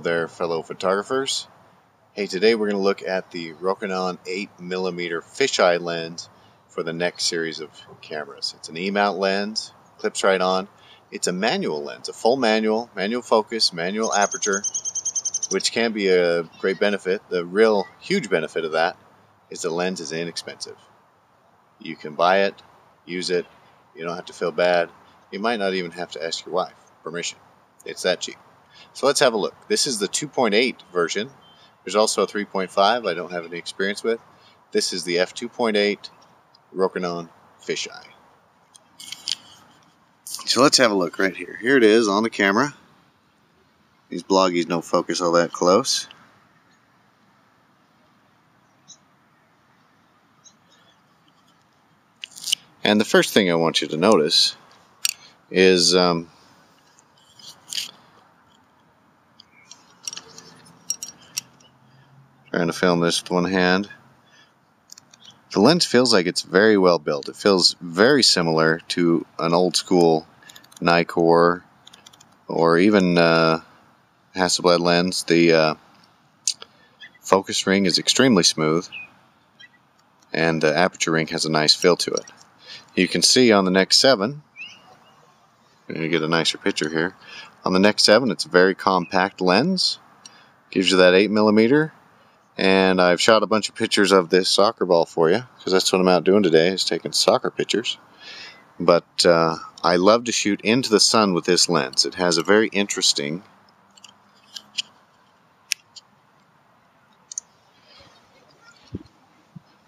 there, fellow photographers. Hey, today we're going to look at the Rokinon 8mm fisheye lens for the next series of cameras. It's an E-mount lens, clips right on. It's a manual lens, a full manual focus, manual aperture, which can be a great benefit. The real huge benefit of that is the lens is inexpensive. You can buy it, use it, you don't have to feel bad. You might not even have to ask your wife permission. It's that cheap. So let's have a look. This is the 2.8 version. There's also a 3.5 I don't have any experience with. This is the f2.8 Rokinon fisheye. So let's have a look right here. Here it is on the camera. These bloggies don't focus all that close. And the first thing I want you to notice is trying to film this with one hand. The lens feels like it's very well built. It feels very similar to an old school Nikkor or even Hasselblad lens. The focus ring is extremely smooth and the aperture ring has a nice feel to it. You can see on the Nex 7, I'm going to get a nicer picture here. On the Nex 7, it's a very compact lens. Gives you that 8mm. And I've shot a bunch of pictures of this soccer ball for you, because that's what I'm out doing today, is taking soccer pictures. But I love to shoot into the sun with this lens. It has a very interesting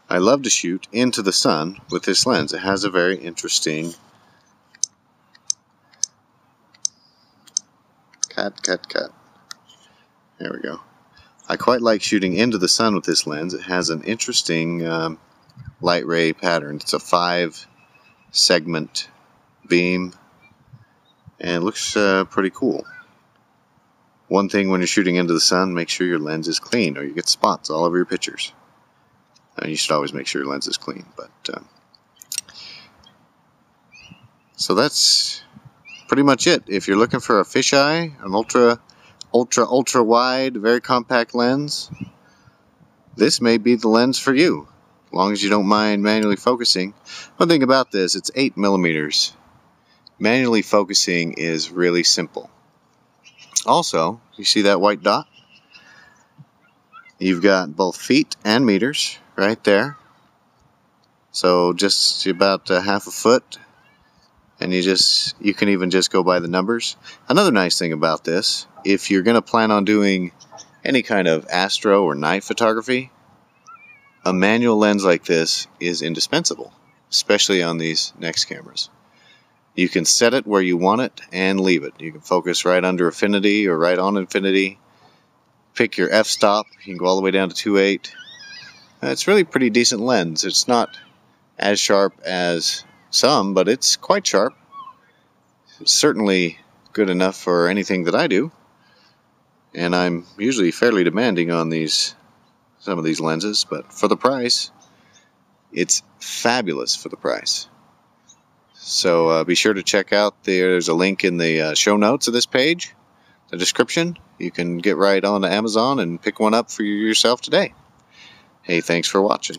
I love to shoot into the sun with this lens. It has a very interesting cut. There we go. I quite like shooting into the sun with this lens. It has an interesting light ray pattern. It's a 5-segment beam and it looks pretty cool. One thing when you're shooting into the sun, make sure your lens is clean or you get spots all over your pictures. You should always make sure your lens is clean. But so that's pretty much it. If you're looking for a fisheye, an ultra wide, very compact lens, this may be the lens for you, as long as you don't mind manually focusing. One thing about this, it's 8mm. Manually focusing is really simple. Also, you see that white dot? You've got both feet and meters right there. So just about half a foot, and you can even just go by the numbers. Another nice thing about this, if you're going to plan on doing any kind of astro or night photography, a manual lens like this is indispensable, especially on these Nex cameras. You can set it where you want it and leave it. You can focus right under infinity or right on infinity. Pick your f-stop. You can go all the way down to 2.8. It's really a pretty decent lens. It's not as sharp as some, but it's quite sharp. It's certainly good enough for anything that I do. And I'm usually fairly demanding on some of these lenses, but for the price, it's fabulous for the price. So be sure to check out, there's a link in the show notes of this page, the description. You can get right on to Amazon and pick one up for yourself today. Hey, thanks for watching.